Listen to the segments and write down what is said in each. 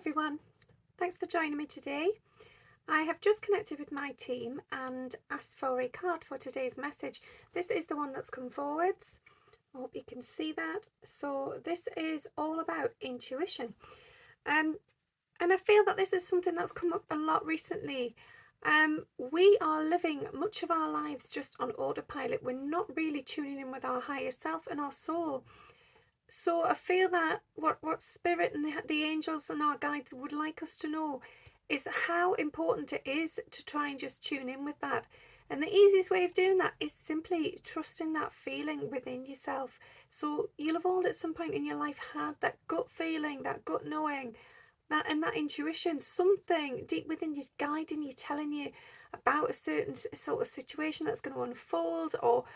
everyone, thanks for joining me today. I have just connected with my team and asked for a card for today's message. This is the one that's come forwards. I hope you can see that. So this is all about intuition. And I feel that this is something that's come up a lot recently. We are living much of our lives just on autopilot. We're not really tuning in with our higher self and our soul. So I feel that what Spirit and the angels and our guides would like us to know is how important it is to try and just tune in with that. And the easiest way of doing that is simply trusting that feeling within yourself. So you'll have all at some point in your life had that gut feeling, that gut knowing, that intuition, something deep within you guiding you, telling you about a certain sort of situation that's going to unfold, or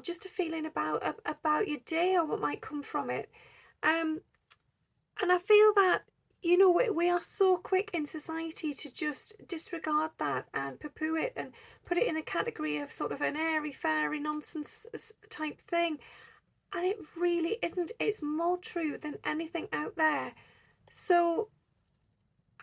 just a feeling about your day or what might come from it. And I feel that, we are so quick in society to just disregard that and poo-poo it and put it in a category of sort of an airy fairy nonsense type thing, and it really isn't. It's more true than anything out there. So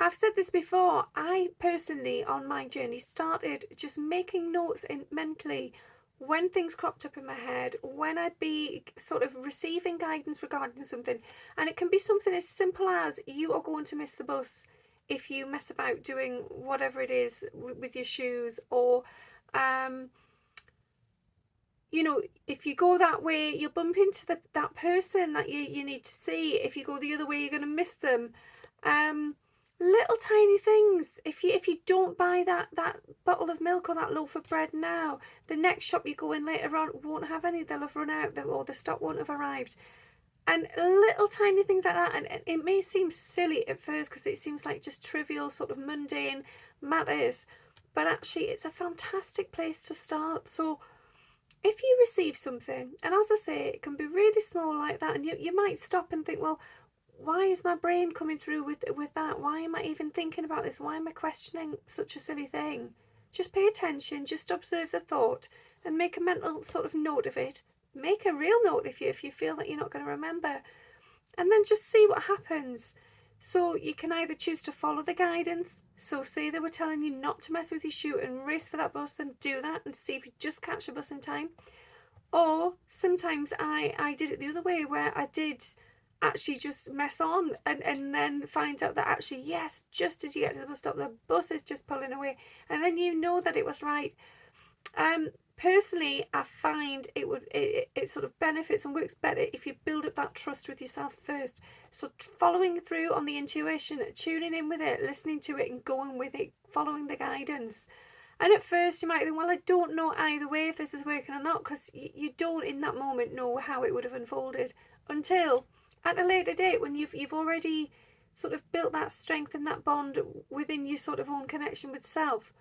I've said this before, I personally on my journey started just making notes mentally when things cropped up in my head, when I'd be sort of receiving guidance regarding something. And it can be something as simple as you are going to miss the bus if you mess about doing whatever it is with your shoes, or if you go that way, you'll bump into that person that you need to see. If you go the other way, you're going to miss them. Little tiny things. If you don't buy that bottle of milk or that loaf of bread now, the next shop you go in later on won't have any. They'll have run out, or the stock won't have arrived. And little tiny things like that. And it may seem silly at first because it seems like just trivial, sort of mundane matters, but actually it's a fantastic place to start. So if you receive something, and as I say, it can be really small like that, and you might stop and think, well, why is my brain coming through with that? Why am I even thinking about this? Why am I questioning such a silly thing? Just pay attention, just observe the thought and make a mental sort of note of it. Make a real note if you feel that you're not going to remember, and then just see what happens. So you can either choose to follow the guidance. So say they were telling you not to mess with your shoe and race for that bus, then do that and see if you just catch a bus in time. Or sometimes I did it the other way, where I did actually just mess on and then find out that actually, yes, just as you get to the bus stop, the bus is just pulling away, and then you know that it was right. Personally, I find it sort of benefits and works better if you build up that trust with yourself first. So following through on the intuition, tuning in with it, listening to it and going with it, following the guidance. And at first you might think, well, I don't know either way if this is working or not, because you don't in that moment know how it would have unfolded until at a later date, when you've already sort of built that strength and that bond within your sort of own connection with self.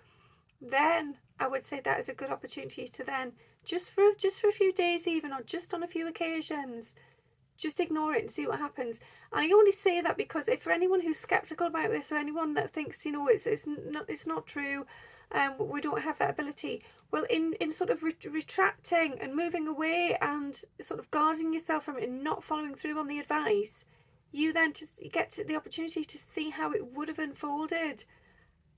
Then I would say that is a good opportunity to then just for a few days even, or just on a few occasions, just ignore it and see what happens. And I only say that because if for anyone who's skeptical about this, or anyone that thinks it's not true, we don't have that ability, well, in sort of retracting and moving away and sort of guarding yourself from it and not following through on the advice, you then get the opportunity to see how it would have unfolded.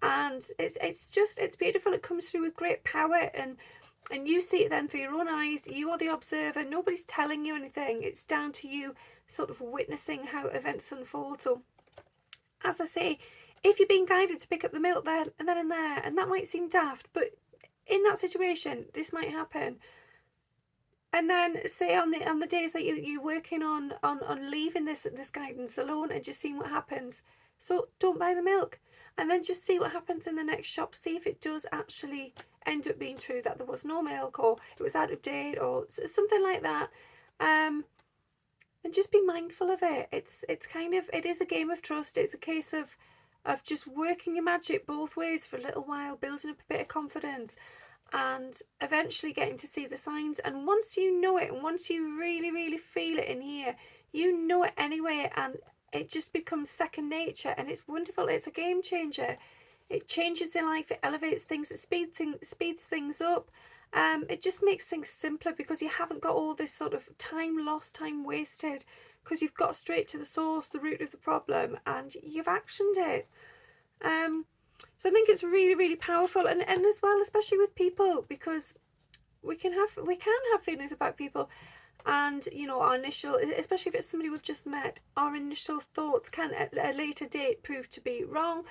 And it's beautiful. It comes through with great power, and you see it then for your own eyes. You are the observer. Nobody's telling you anything. It's down to you sort of witnessing how events unfold. So as I say, if you're being guided to pick up the milk there and then and there, and that might seem daft, but in that situation this might happen. And then say on the days that you're working on leaving this guidance alone and just seeing what happens, so don't buy the milk, and then just see what happens in the next shop. See if it does actually end up being true that there was no milk, or it was out of date, or something like that. And just be mindful of it. It is a game of trust. It's a case of just working your magic both ways for a little while, building up a bit of confidence, and eventually getting to see the signs. And once you know it, and once you really, really feel it in here, you know it anyway, and it just becomes second nature, and it's wonderful. It's a game changer. It changes your life, it elevates things, it speeds things up. It just makes things simpler because you haven't got all this sort of time lost, time wasted because you've got straight to the source, the root of the problem, and you've actioned it. So I think it's really, really powerful, and as well, especially with people, because we can have feelings about people, and our initial, especially if it's somebody we've just met, our initial thoughts can at a later date prove to be wrong.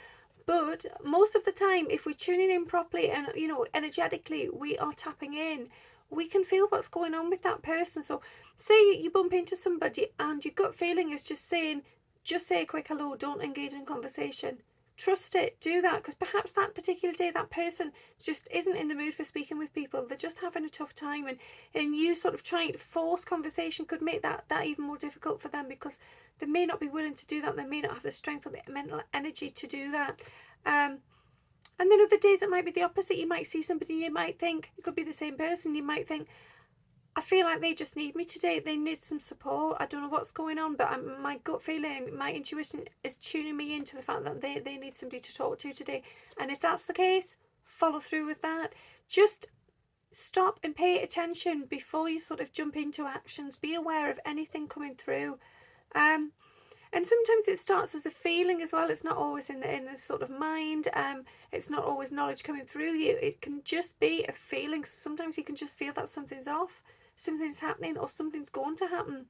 But most of the time, if we're tuning in properly and energetically we are tapping in, we can feel what's going on with that person. So say you bump into somebody and your gut feeling is just saying, just say a quick hello, don't engage in conversation. Trust it, do that, because perhaps that particular day that person just isn't in the mood for speaking with people. They're just having a tough time, and you sort of trying to force conversation could make that even more difficult for them, because they may not be willing to do that. They may not have the strength or the mental energy to do that. And then other days it might be the opposite. You might see somebody and you might think, it could be the same person, you might think, I feel like they just need me today. They need some support. I don't know what's going on, but my gut feeling, my intuition is tuning me into the fact that they need somebody to talk to today. And if that's the case, follow through with that. Just stop and pay attention before you sort of jump into actions. Be aware of anything coming through. And sometimes it starts as a feeling as well. It's not always in the sort of mind. It's not always knowledge coming through you. It can just be a feeling. So sometimes you can just feel that something's off, something's happening, or something's going to happen.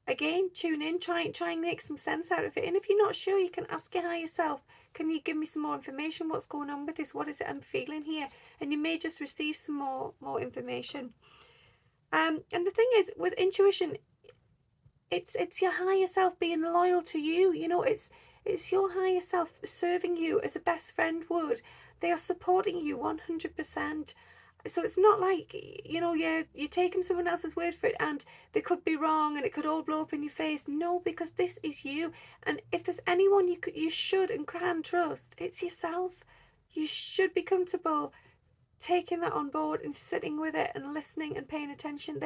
Again, tune in, try and make some sense out of it. And if you're not sure, you can ask your higher self, can you give me some more information? What's going on with this? What is it I'm feeling here? And you may just receive some more information. And the thing is, with intuition, it's your higher self being loyal to you. It's your higher self serving you as a best friend would. They are supporting you 100%. So it's not like you're taking someone else's word for it, and they could be wrong and it could all blow up in your face. No, because this is you. And if there's anyone you should and can trust, it's yourself. You should be comfortable taking that on board and sitting with it and listening and paying attention.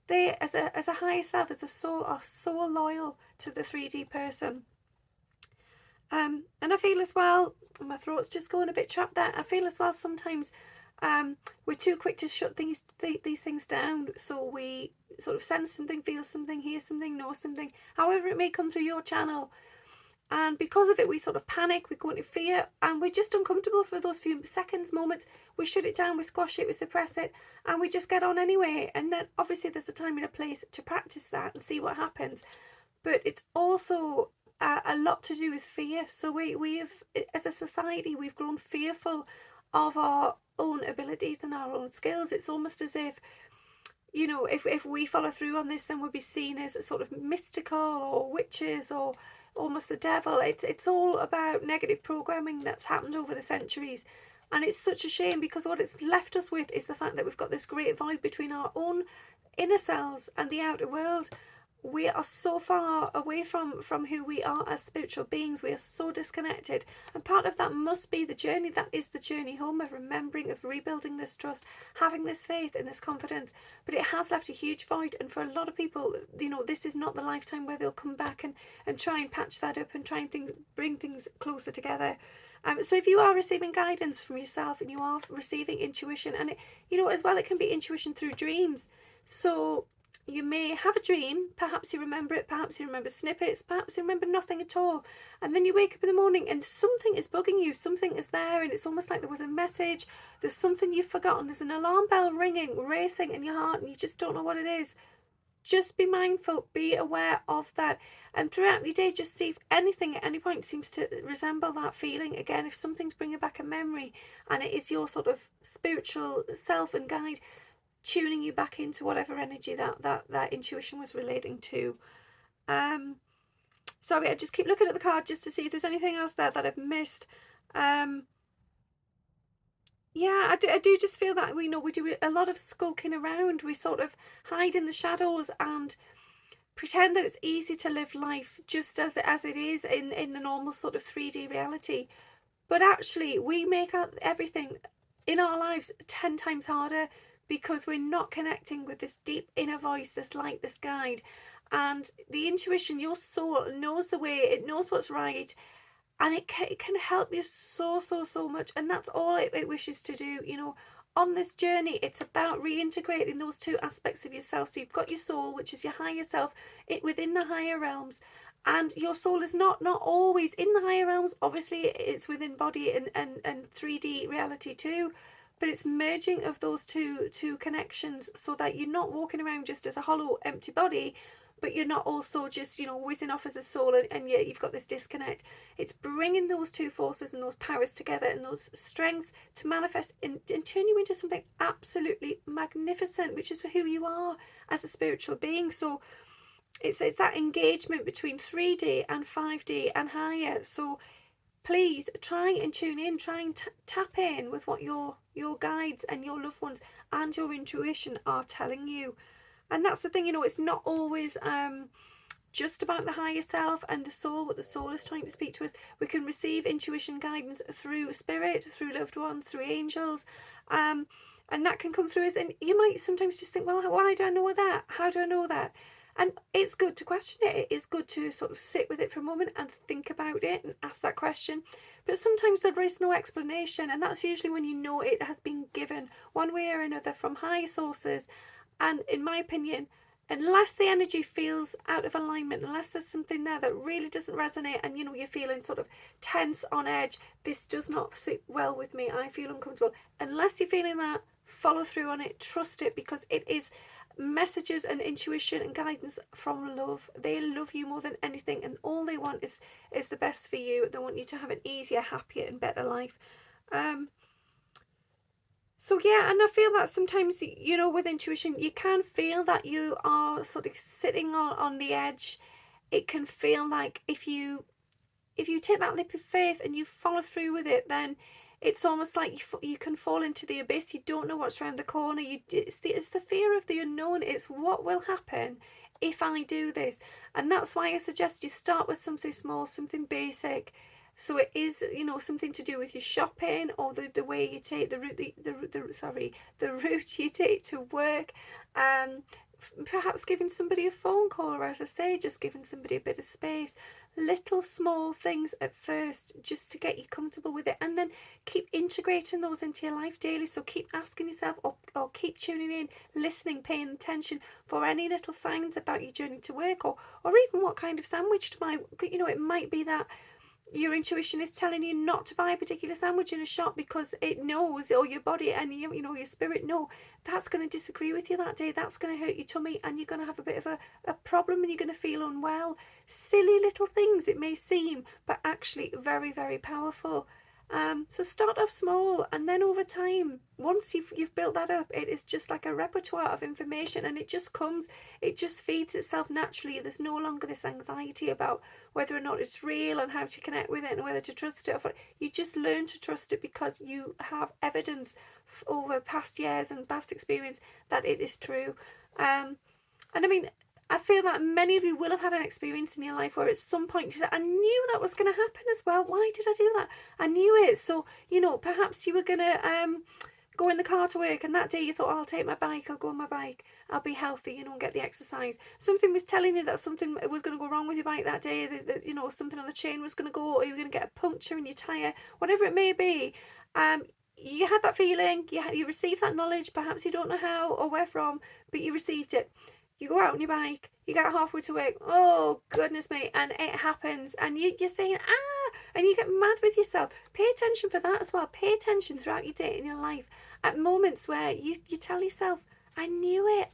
They as a higher self, as a soul, are so loyal to the 3D person. And I feel as well, my throat's just going a bit trapped there. I feel as well sometimes we're too quick to shut these things down. So we sort of sense something, feel something, hear something, know something, however it may come through your channel. And because of it, we sort of panic, we go into fear, and we're just uncomfortable for those few seconds, moments. We shut it down, we squash it, we suppress it, and we just get on anyway. And then obviously there's a time and a place to practice that and see what happens. But it's also a lot to do with fear. So we've, as a society, we've grown fearful of our own abilities and our own skills. It's almost as if, if we follow through on this, then we'll be seen as a sort of mystical or witches or almost the devil. It's all about negative programming that's happened over the centuries, and it's such a shame, because what it's left us with is the fact that we've got this great void between our own inner selves and the outer world. We are so far away from who we are as spiritual beings. We are so disconnected, and part of that must be the journey. That is the journey home, of remembering, of rebuilding this trust, having this faith and this confidence. But it has left a huge void, and for a lot of people, this is not the lifetime where they'll come back and try and patch that up and try and bring things closer together. So if you are receiving guidance from yourself and you are receiving intuition, and as well, it can be intuition through dreams. So you may have a dream, perhaps you remember it, perhaps you remember snippets, perhaps you remember nothing at all, and then you wake up in the morning and something is bugging you, something is there, and it's almost like there was a message, there's something you've forgotten, there's an alarm bell ringing, racing in your heart, and you just don't know what it is. Just be mindful, be aware of that, and throughout your day, just see if anything at any point seems to resemble that feeling. Again, if something's bringing back a memory and it is your sort of spiritual self and guide tuning you back into whatever energy that intuition was relating to. Sorry, I just keep looking at the card just to see if there's anything else there that I've missed. Yeah, I do just feel that we do a lot of skulking around. We sort of hide in the shadows and pretend that it's easy to live life just as it is in the normal sort of 3D reality. But actually, we make everything in our lives 10 times harder, because we're not connecting with this deep inner voice, this light, this guide. And the intuition, your soul knows the way, it knows what's right, and it can help you so much. And that's all it wishes to do. on this journey, it's about reintegrating those two aspects of yourself. So you've got your soul, which is your higher self, within the higher realms. And your soul is not always in the higher realms. Obviously, it's within body and 3D reality too. But it's merging of those two connections so that you're not walking around just as a hollow, empty body, but you're not also just, whizzing off as a soul and yet you've got this disconnect. It's bringing those two forces and those powers together and those strengths to manifest and turn you into something absolutely magnificent, which is who you are as a spiritual being. So it's that engagement between 3D and 5D and higher. So please try and tune in, try and tap in with what your guides and your loved ones and your intuition are telling you. And that's the thing, it's not always just about the higher self and the soul, what the soul is trying to speak to us. We can receive intuition guidance through spirit, through loved ones, through angels, and that can come through us. And you might sometimes just think, well, why do I know that? How do I know that? And it's good to question it. It is good to sort of sit with it for a moment and think about it and ask that question. But sometimes there is no explanation, and that's usually when you know it has been given one way or another from high sources. And in my opinion, unless the energy feels out of alignment, unless there's something there that really doesn't resonate and you're feeling sort of tense, on edge, this does not sit well with me, I feel uncomfortable. Unless you're feeling that, follow through on it, trust it, because it is messages and intuition and guidance from love. They love you more than anything, and all they want is the best for you. They want you to have an easier, happier and better life. So yeah, and I feel that sometimes, with intuition, you can feel that you are sort of sitting on the edge. It can feel like if you take that leap of faith and you follow through with it, then it's almost like you can fall into the abyss. You don't know what's around the corner. It's the fear of the unknown. It's what will happen if I do this. And that's why I suggest you start with something small, something basic. So it is, something to do with your shopping or the way you take the route you take to work. Perhaps giving somebody a phone call, or as I say, just giving somebody a bit of space. Little small things at first, just to get you comfortable with it, and then keep integrating those into your life daily. So keep asking yourself, or keep tuning in, listening, paying attention for any little signs about your journey to work, or even what kind of sandwich to buy. It might be that your intuition is telling you not to buy a particular sandwich in a shop because it knows, or your body and your spirit know that's going to disagree with you that day. That's going to hurt your tummy and you're going to have a bit of a problem and you're going to feel unwell. Silly little things it may seem, but actually very, very powerful. So start off small, and then over time, once you've built that up, it is just like a repertoire of information, and it just feeds itself naturally. There's no longer this anxiety about whether or not it's real and how to connect with it and whether to trust it. You just learn to trust it because you have evidence over past years and past experience that it is true. And I mean, I feel that many of you will have had an experience in your life where at some point you said, I knew that was going to happen as well. Why did I do that? I knew it. So, perhaps you were going to go in the car to work, and that day you thought, I'll take my bike, I'll go on my bike, I'll be healthy, and get the exercise. Something was telling you that something was going to go wrong with your bike that day, that something on the chain was going to go, or you were going to get a puncture in your tyre, whatever it may be. You had that feeling, you received that knowledge, perhaps you don't know how or where from, but you received it. You go out on your bike, you get halfway to work, oh goodness me, and it happens, and you're saying, and you get mad with yourself. Pay attention for that as well. Pay attention throughout your day in your life at moments where you tell yourself, I knew it,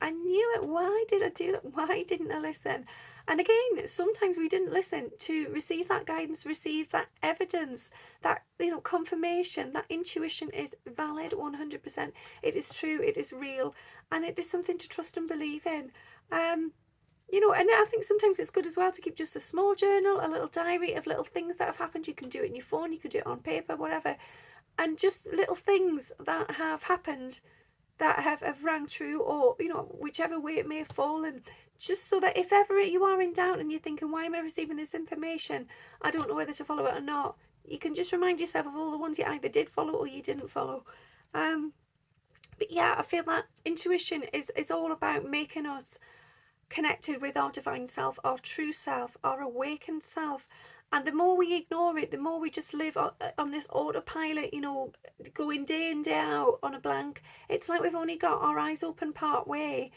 why did I do that? Why didn't I listen? And again, sometimes we didn't listen to receive that guidance, receive that evidence, that confirmation, that intuition is valid 100%. It is true, it is real, and it is something to trust and believe in. And I think sometimes it's good as well to keep just a small journal, a little diary of little things that have happened. You can do it in your phone, you can do it on paper, whatever, and just little things that have happened that have rang true, or whichever way it may have fallen, just so that if ever you are in doubt and you're thinking, why am I receiving this information, I don't know whether to follow it or not, you can just remind yourself of all the ones you either did follow or you didn't follow. But yeah, I feel that intuition is all about making us connected with our divine self, our true self, our awakened self. And the more we ignore it, the more we just live on this autopilot, going day in, day out on a blank. It's like we've only got our eyes open part way.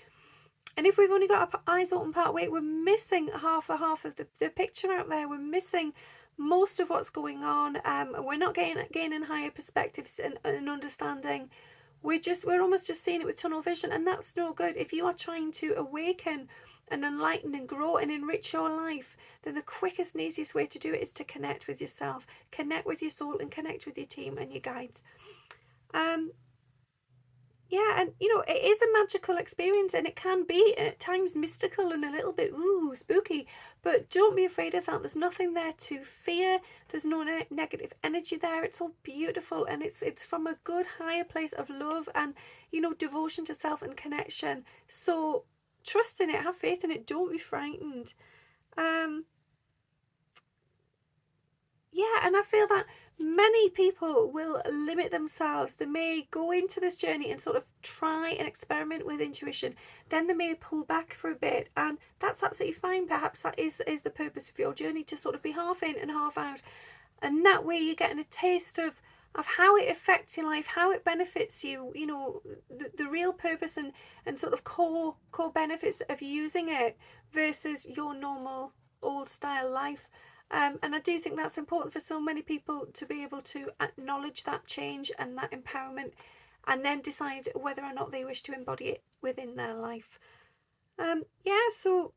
And if we've only got our eyes open part way, we're missing half of the picture out there. We're missing most of what's going on. We're not gaining higher perspectives and understanding. We're almost just seeing it with tunnel vision, and that's no good. If you are trying to awaken and enlighten and grow and enrich your life, then the quickest and easiest way to do it is to connect with yourself, connect with your soul, and connect with your team and your guides. Yeah, and it is a magical experience, and it can be at times mystical and a little bit spooky, but don't be afraid of that. There's nothing there to fear. There's no negative energy there. It's all beautiful, and it's from a good higher place of love and devotion to self and connection. So trust in it, have faith in it, don't be frightened. Yeah, and I feel that many people will limit themselves. They may go into this journey and sort of try and experiment with intuition. Then they may pull back for a bit, and that's absolutely fine. Perhaps that is the purpose of your journey, to sort of be half in and half out. And that way you're getting a taste of how it affects your life, how it benefits you, the real purpose and sort of core benefits of using it versus your normal old style life. And I do think that's important for so many people to be able to acknowledge that change and that empowerment, and then decide whether or not they wish to embody it within their life. So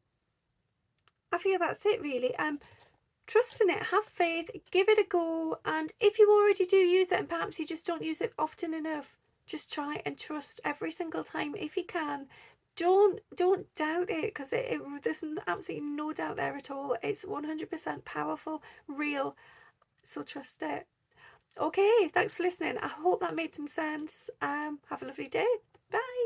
I feel that's it really. Trust in it, have faith, give it a go, and if you already do use it and perhaps you just don't use it often enough, just try and trust every single time if you can. Don't doubt it, because there's absolutely no doubt there at all. It's 100% powerful, real, so trust it. Okay, thanks for listening. I hope that made some sense. Have a lovely day. Bye.